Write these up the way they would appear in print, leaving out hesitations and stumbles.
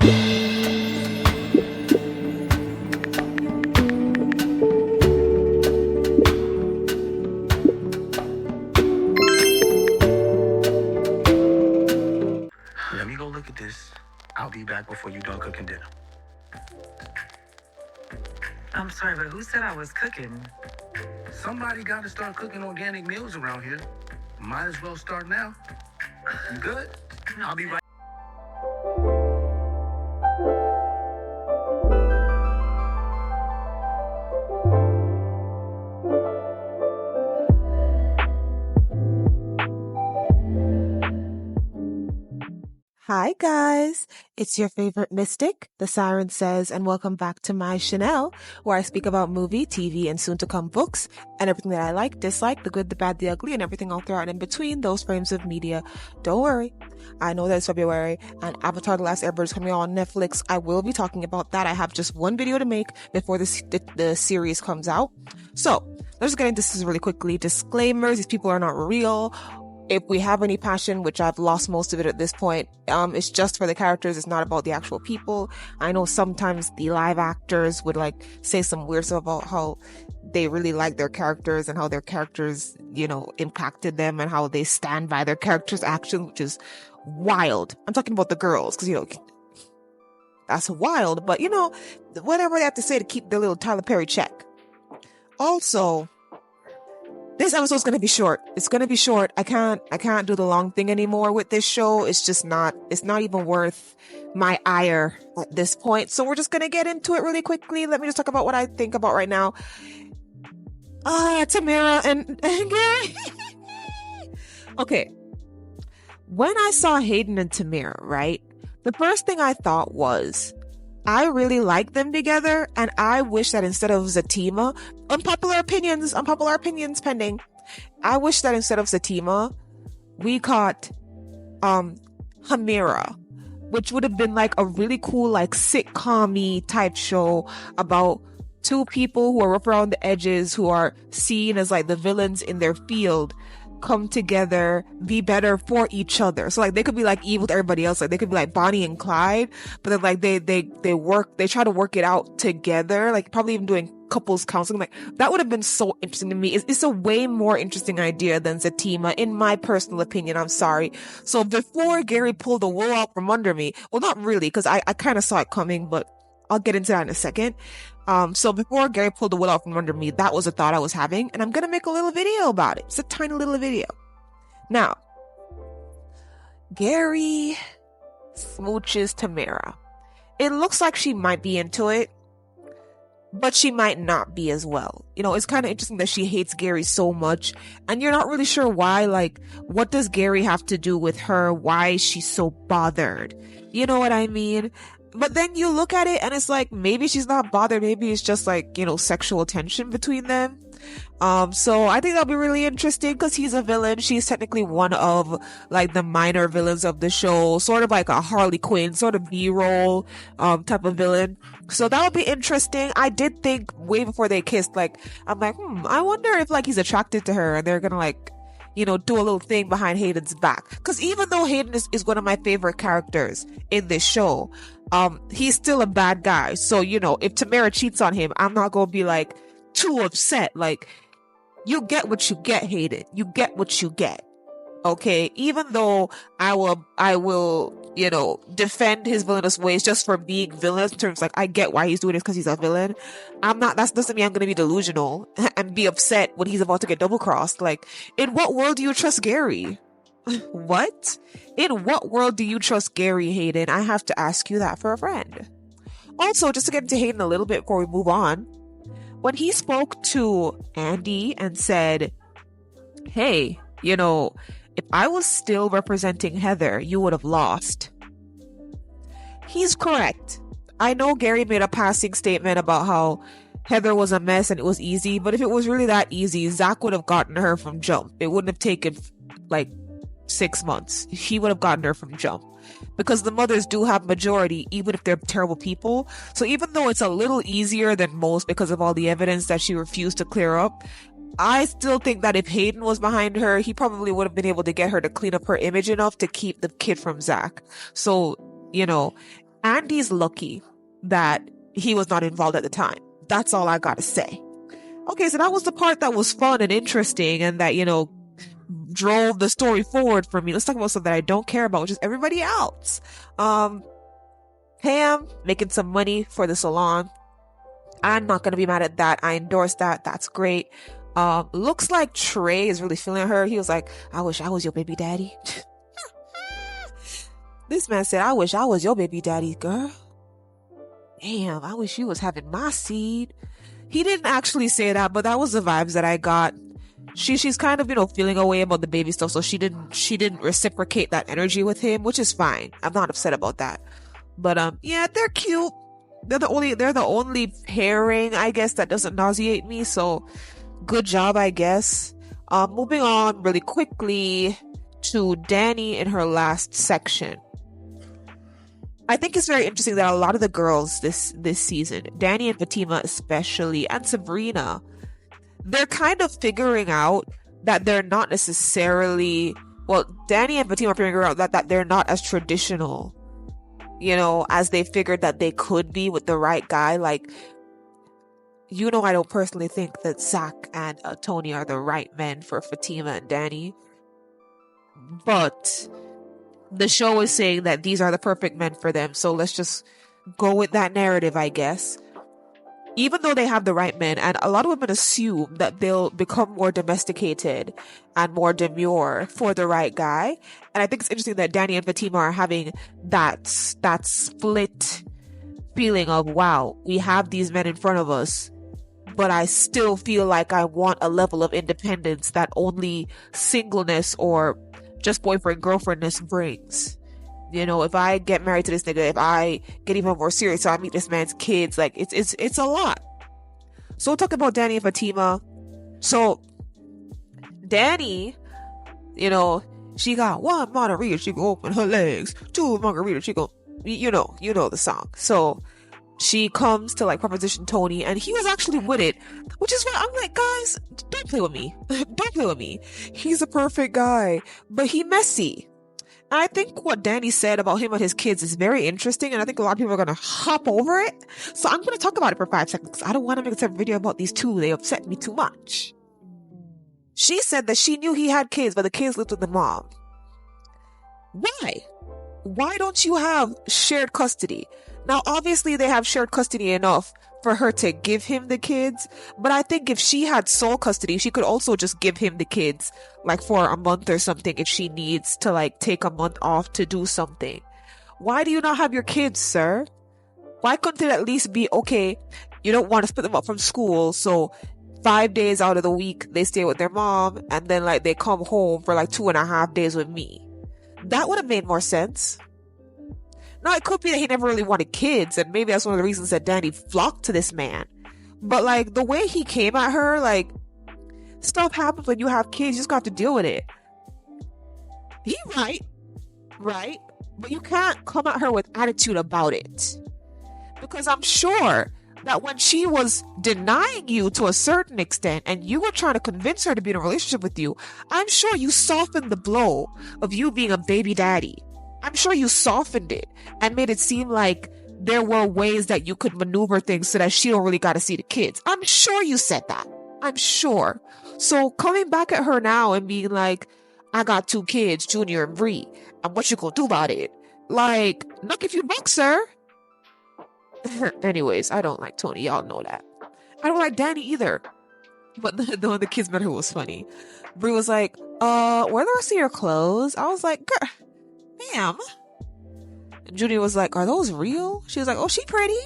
Let me go look at this. I'll be back before you done cooking dinner. I'm sorry, but who said I was cooking? Somebody got to start cooking organic meals around here. Might as well start now. You good? I'll be right. Hi guys, it's your favorite mystic, TheSirenSayz, and welcome back to my Chanel, where I speak about movie, TV, and soon-to-come books, and everything that I like, dislike, the good, the bad, the ugly, and everything I'll throw out in between those frames of media. Don't worry, I know that it's February, and Avatar: The Last Airbender is coming out on Netflix. I will be talking about that. I have just one video to make before the series comes out. So, let's get into this really quickly. Disclaimers, these people are not real. If we have any passion, which I've lost most of it at this point, it's just for the characters. It's not about the actual people. I know sometimes the live actors would say some weird stuff about how they really like their characters and how their characters, impacted them and how they stand by their characters' actions, which is wild. I'm talking about the girls, because, that's wild. But, whatever they have to say to keep their little Tyler Perry check. Also, this episode's going to be short. It's going to be short. I can't do the long thing anymore with this show. It's not even worth my ire at this point. So we're just going to get into it really quickly. Let me just talk about what I think about right now. Tamara and Gary. Okay. When I saw Hayden and Tamara, right? The first thing I thought was, I really like them together, and I wish that instead of Fatima, unpopular opinions pending. I wish that instead of Fatima, we caught Hamira, which would have been like a really cool sitcom-y type show about two people who are rough around the edges, who are seen as the villains in their field, come together, be better for each other. So they could be evil to everybody else. They could be Bonnie and Clyde, but then they try to work it out together, probably even doing couples counseling. That would have been so interesting to me. It's a way more interesting idea than Fatima, in my personal opinion. I'm sorry. So before Gary pulled the wool out from under me, well, not really, because I kind of saw it coming, but I'll get into that in a second. So before Gary pulled the wool out from under me, that was a thought I was having, and I'm gonna make a little video about it. It's a tiny little video. Now, Gary smooches Tamara. It looks like she might be into it, but she might not be as well. It's kind of interesting that she hates Gary so much, and you're not really sure why. What does Gary have to do with her? Why is she so bothered? You know what I mean? But then you look at it and it's maybe she's not bothered. Maybe it's just sexual tension between them. So I think that'll be really interesting because he's a villain. She's technically one of the minor villains of the show, sort of like a Harley Quinn, sort of B-roll, type of villain. So that would be interesting. I did think way before they kissed, I'm I wonder if he's attracted to her and they're gonna do a little thing behind Hayden's back. Because even though Hayden is one of my favorite characters in this show, he's still a bad guy. So, if Tamara cheats on him, I'm not gonna be too upset. You get what you get, Hayden. You get what you get. Okay? Even though I will, defend his villainous ways just for being villainous in terms I get why he's doing this because he's a villain. That doesn't mean I'm gonna be delusional and be upset when he's about to get double crossed. In what world do you trust Gary? What? In what world do you trust Gary, Hayden? I have to ask you that for a friend. Also, just to get into Hayden a little bit before we move on, when he spoke to Andy and said, hey, if I was still representing Heather, you would have lost. He's correct. I know Gary made a passing statement about how Heather was a mess and it was easy, but if it was really that easy, Zach would have gotten her from jump. It wouldn't have taken 6 months. He would have gotten her from jump. Because the mothers do have majority, even if they're terrible people. So even though it's a little easier than most because of all the evidence that she refused to clear up, I still think that if Hayden was behind her, he probably would have been able to get her to clean up her image enough to keep the kid from Zach. So, Andy's lucky that he was not involved at the time. That's all I gotta say. Okay, so that was the part that was fun and interesting and that, drove the story forward for me. Let's talk about something that I don't care about, which is everybody else. Pam making some money for the salon. I'm not gonna be mad at that. I endorse that. That's great. Looks like Trey is really feeling her. He was like, I wish I was your baby daddy. This man said, I wish I was your baby daddy, girl. Damn, I wish you was having my seed. He didn't actually say that, but that was the vibes that I got. She's kind of, feeling away about the baby stuff, so she didn't reciprocate that energy with him, which is fine. I'm not upset about that. But yeah, they're cute. They're the only pairing, I guess, that doesn't nauseate me, so good job, I guess. Moving on really quickly to Danny in her last section. I think it's very interesting that a lot of the girls this season, Danny and Fatima especially, and Sabrina, they're kind of figuring out that they're not necessarily, Danny and Fatima are figuring out that they're not as traditional, as they figured that they could be with the right guy. Like, I don't personally think that Zach and Tony are the right men for Fatima and Danny, but the show is saying that these are the perfect men for them, so let's just go with that narrative, I guess. Even though they have the right men, and a lot of women assume that they'll become more domesticated and more demure for the right guy. And I think it's interesting that Danny and Fatima are having that split feeling of, wow, we have these men in front of us, but I still feel like I want a level of independence that only singleness or just boyfriend-girlfriendness brings. If I get married to this nigga, if I get even more serious, so I meet this man's kids, like, it's a lot. So we'll talk about Danny and Fatima. So, Danny, she got 1 margarita, she can open her legs. 2 margaritas, she go, you know the song. So, she comes to, proposition Tony, and he was actually with it, which is why I'm like, guys, don't play with me. Don't play with me. He's a perfect guy, but he messy. And I think what Danny said about him and his kids is very interesting, and I think a lot of people are going to hop over it. So I'm going to talk about it for 5 seconds, because I don't want to make a separate video about these two. They upset me too much. She said that she knew he had kids, but the kids lived with the mom. Why? Why don't you have shared custody? Now, obviously, they have shared custody enough for her to give him the kids, but I think if she had sole custody, she could also just give him the kids, for a month or something if she needs to, take a month off to do something. Why do you not have your kids, sir? Why couldn't it at least be, okay, you don't want to split them up from school, so 5 days out of the week, they stay with their mom, and then, they come home for, 2.5 days with me. That would have made more sense. Now, it could be that he never really wanted kids, and maybe that's one of the reasons that Danny flocked to this man. But, the way he came at her, stuff happens when you have kids, you just got to deal with it. He right? But you can't come at her with attitude about it. Because I'm sure that when she was denying you to a certain extent, and you were trying to convince her to be in a relationship with you, I'm sure you softened the blow of you being a baby daddy. I'm sure you softened it and made it seem like there were ways that you could maneuver things so that she don't really got to see the kids. I'm sure you said that. I'm sure. So coming back at her now and being like, I got 2 kids, Junior and Bree, and what you gonna do about it? Knock if you buck, sir. Anyways, I don't like Tony. Y'all know that. I don't like Danny either. But the kids met her was funny. Bree was like, where the rest of your clothes? I was like, girl, ma'am. And Judy was like, are those real? She was like, oh, she pretty.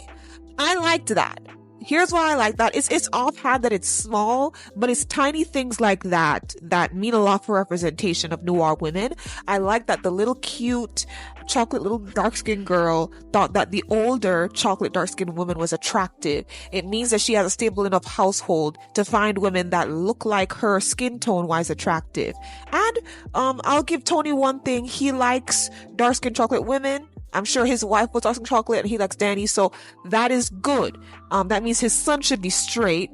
I liked that. Here's why I like that. It's offhand that it's small, but it's tiny things like that mean a lot for representation of noir women. I like that the little cute chocolate little dark-skinned girl thought that the older chocolate dark-skinned woman was attractive. It means that she has a stable enough household to find women that look like her skin tone-wise attractive. And I'll give Tony one thing. He likes dark-skinned chocolate women. I'm sure his wife was dark-skinned chocolate and he likes Danny, so that is good. That means his son should be straight.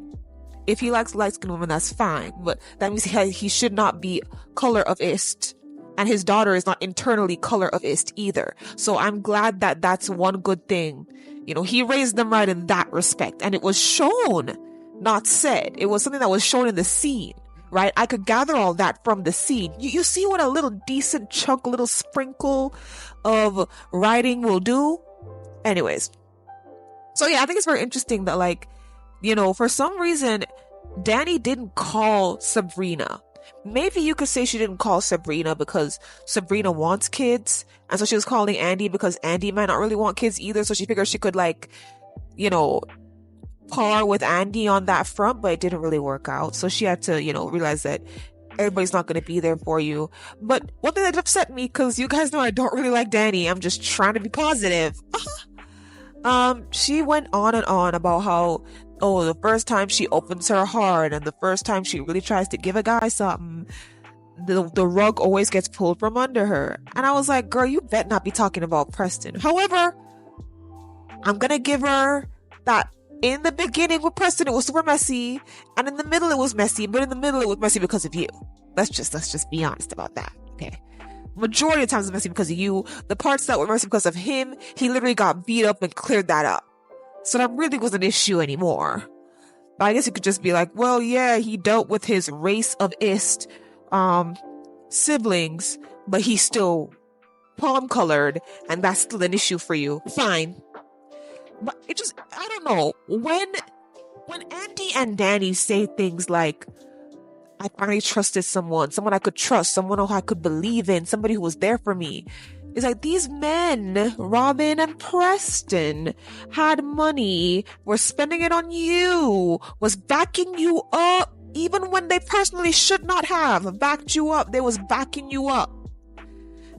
If he likes light-skinned women, that's fine, but that means he should not be color of ist. And his daughter is not internally colorist either. So I'm glad that that's one good thing. You know, he raised them right in that respect. And it was shown, not said. It was something that was shown in the scene, right? I could gather all that from the scene. You see what a little decent chunk, a little sprinkle of writing will do? Anyways. So yeah, I think it's very interesting that, like, you know, for some reason, Danny didn't call Sabrina. Maybe you could say she didn't call Sabrina because Sabrina wants kids. And so she was calling Andy because Andy might not really want kids either. So she figured she could, like, you know, par with Andy on that front, but it didn't really work out. So she had to, you know, realize that everybody's not going to be there for you. But one thing that upset me, because you guys know I don't really like Danny. I'm just trying to be positive. She went on and on about how, oh, the first time she opens her heart and the first time she really tries to give a guy something, the rug always gets pulled from under her. And I was like, girl, you bet not be talking about Preston. However, I'm gonna give her that in the beginning with Preston, it was super messy. And in the middle, it was messy. But in the middle, it was messy because of you. Let's just be honest about that. Okay. Majority of times it's messy because of you. The parts that were messy because of him, he literally got beat up and cleared that up. So that really wasn't an issue anymore. But I guess you could just be like, well, yeah, he dealt with his race of siblings, but he's still palm colored, and that's still an issue for you. Fine. But it just, I don't know. When Andy and Danny say things like, I finally trusted someone I could trust, someone who I could believe in, somebody who was there for me. It's like these men, Robin and Preston, had money, were spending it on you, was backing you up, even when they personally should not have backed you up. They was backing you up.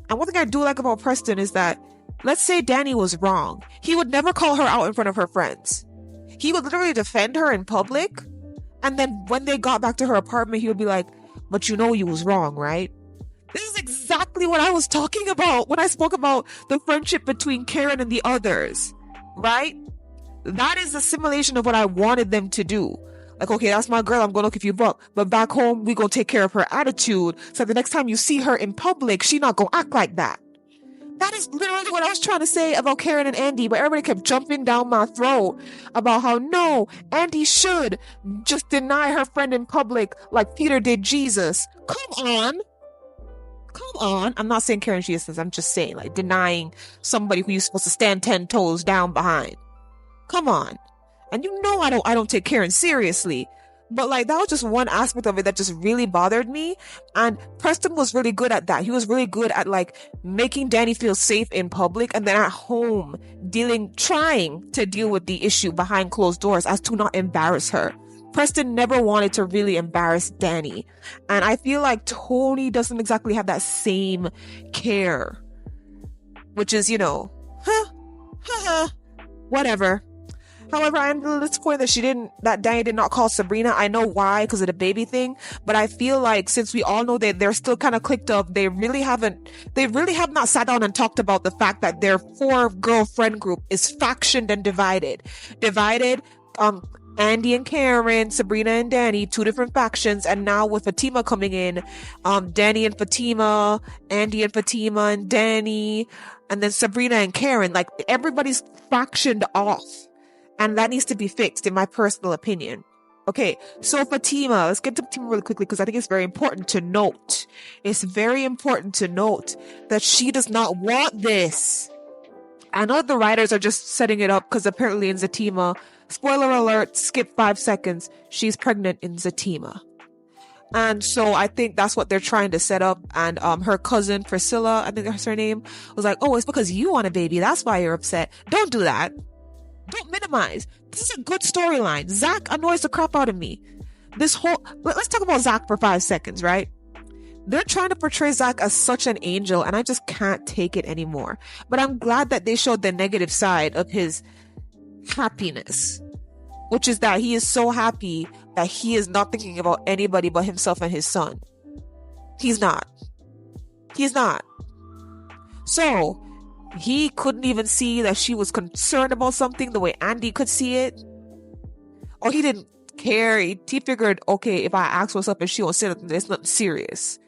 And one thing I do like about Preston is that, let's say Danny was wrong. He would never call her out in front of her friends. He would literally defend her in public. And then when they got back to her apartment, he would be like, but you know you was wrong, right? This is exactly what I was talking about when I spoke about the friendship between Karen and the others, right? That is a simulation of what I wanted them to do. Like, okay, that's my girl, I'm gonna give you buck. But back home, we gonna take care of her attitude. So the next time you see her in public, she not gonna act like that. That is literally what I was trying to say about Karen and Andy, but everybody kept jumping down my throat about how, no, Andy should just deny her friend in public like Peter did Jesus. Come on. I'm not saying Karen Jesus, I'm just saying, like, denying somebody who you're supposed to stand 10 toes down behind. Come on. And you know I don't take Karen seriously. But, like, that was just one aspect of it that just really bothered me. And Preston was really good at that. He was really good at, like, making Danny feel safe in public, and then at home trying to deal with the issue behind closed doors as to not embarrass her. Preston never wanted to really embarrass Danny. And I feel like Tony doesn't exactly have that same care. Which is, you know, whatever. However, I am disappointed that Danny did not call Sabrina. I know why, because of the baby thing. But I feel like since we all know that they're still kind of clicked up, they really have not sat down and talked about the fact that their 4-girl friend group is factioned and divided. Andy and Karen, Sabrina and Danny, 2 different factions. And now with Fatima coming in, Danny and Fatima, Andy and Fatima and Danny, and then Sabrina and Karen, like, everybody's factioned off. And that needs to be fixed, in my personal opinion. Okay, so Fatima, let's get to Fatima really quickly because I think it's very important to note. It's very important to note that she does not want this. I know the writers are just setting it up because apparently in Fatima, spoiler alert, skip 5 seconds, she's pregnant in Fatima. And so I think that's what they're trying to set up. And her cousin Priscilla, I think that's her name, was like, oh, it's because you want a baby. That's why you're upset. Don't do that. Don't minimize. This is a good storyline. Zach annoys the crap out of me. Let's talk about Zach for 5 seconds, right? They're trying to portray Zach as such an angel, and I just can't take it anymore. But I'm glad that they showed the negative side of his happiness, which is that he is so happy that he is not thinking about anybody but himself and his son. He's not. So, he couldn't even see that she was concerned about something the way Andy could see it. Or he didn't care. He figured, okay, if I ask what's up and she won't say nothing, it's nothing serious.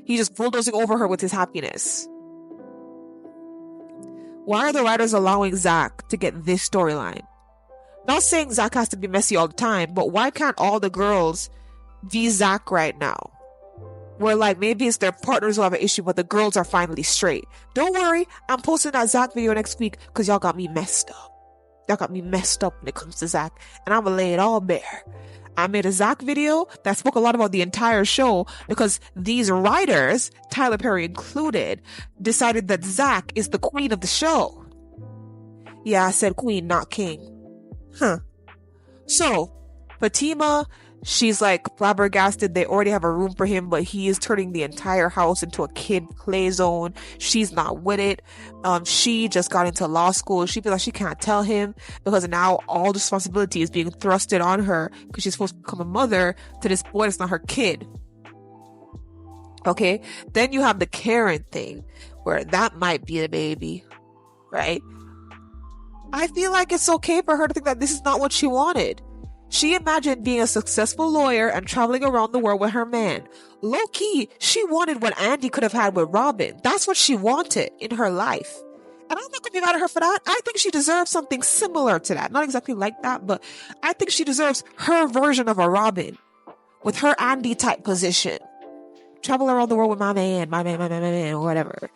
He's just bulldozing over her with his happiness. Why are the writers allowing Zach to get this storyline? Not saying Zach has to be messy all the time, but why can't all the girls be Zach right now? Where like maybe it's their partners who have an issue, but the girls are finally straight. Don't worry, I'm posting that Zach video next week because y'all got me messed up. Y'all got me messed up when it comes to Zach, and I'm gonna lay it all bare. I made a Zach video that spoke a lot about the entire show because these writers, Tyler Perry included, decided that Zach is the queen of the show. Yeah, I said queen, not king. So, Fatima, she's like flabbergasted. They already have a room for him, but he is turning the entire house into a kid play zone. She's not with it. She just got into law school. She feels like she can't tell him because now all the responsibility is being thrusted on her because she's supposed to become a mother to this boy that's not her kid. Okay. Then you have the Karen thing where that might be a baby, right? I feel like it's okay for her to think that this is not what she wanted. She imagined being a successful lawyer and traveling around the world with her man. Low-key, she wanted what Andy could have had with Robin. That's what she wanted in her life. And I'm not going to be mad at her for that. I think she deserves something similar to that. Not exactly like that, but I think she deserves her version of a Robin with her Andy type position. Travel around the world with my man, or whatever.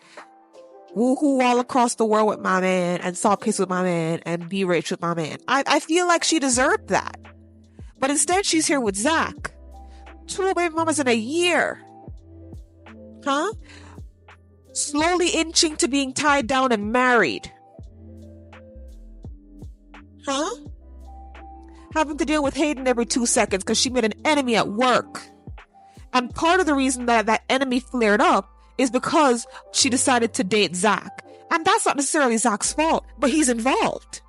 Woohoo all across the world with my man and solve cases with my man and be rich with my man. I feel like she deserved that. But instead she's here with Zach. 2 baby mamas in a year. Slowly inching to being tied down and married. Having to deal with Hayden every 2 seconds because she made an enemy at work. And part of the reason that that enemy flared up is because she decided to date Zach. And that's not necessarily Zach's fault, but he's involved.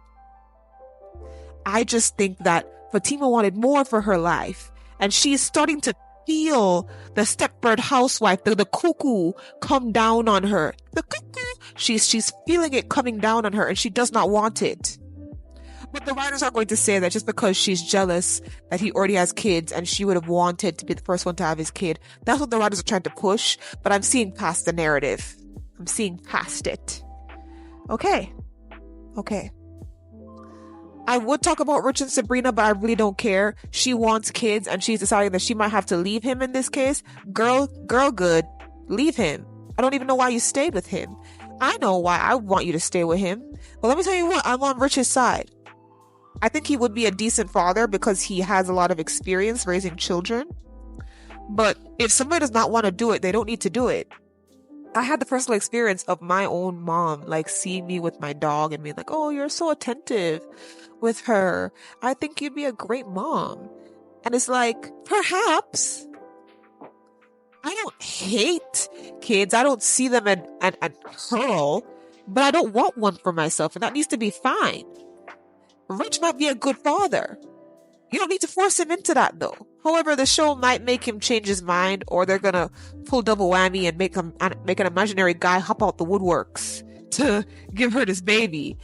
I just think that Fatima wanted more for her life. And she's starting to feel the Stepford housewife, the cuckoo, come down on her. The cuckoo, she's feeling it coming down on her and she does not want it. But the writers are going to say that just because she's jealous that he already has kids and she would have wanted to be the first one to have his kid. That's what the writers are trying to push, but I'm seeing past the narrative. I'm seeing past it. Okay. I would talk about Rich and Sabrina, but I really don't care. She wants kids and she's deciding that she might have to leave him in this case. Girl good. Leave him. I don't even know why you stayed with him. I know why I want you to stay with him. Well, let me tell you what, I'm on Rich's side. I think he would be a decent father because he has a lot of experience raising children. But if somebody does not want to do it, they don't need to do it. I had the personal experience of my own mom, like seeing me with my dog and being like, oh, you're so attentive with her. I think you'd be a great mom. And it's like, perhaps. I don't hate kids. I don't see them and hurl, but I don't want one for myself. And that needs to be fine. Rich might be a good father. You don't need to force him into that though. However, the show might make him change his mind, or they're gonna pull double whammy and make an imaginary guy hop out the woodworks to give her this baby.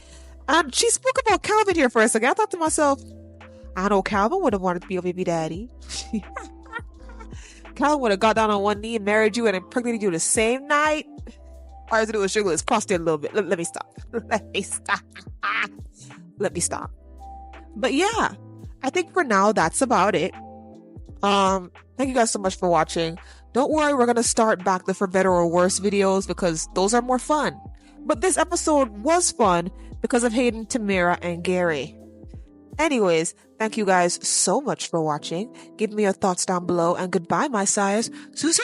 And she spoke about Calvin here for a second. I thought to myself, I know Calvin would have wanted to be a baby daddy. Calvin would have got down on one knee and married you and impregnated you the same night. All I have to do is jiggle his prostate a little bit. Let me stop. Let me stop. But yeah, I think for now that's about it. Thank you guys so much for watching. Don't worry, we're gonna start back the For Better or Worse videos because those are more fun. But this episode was fun because of Hayden, Tamara, and Gary. Anyways, thank you guys so much for watching. Give me your thoughts down below and goodbye, my sires. Susie!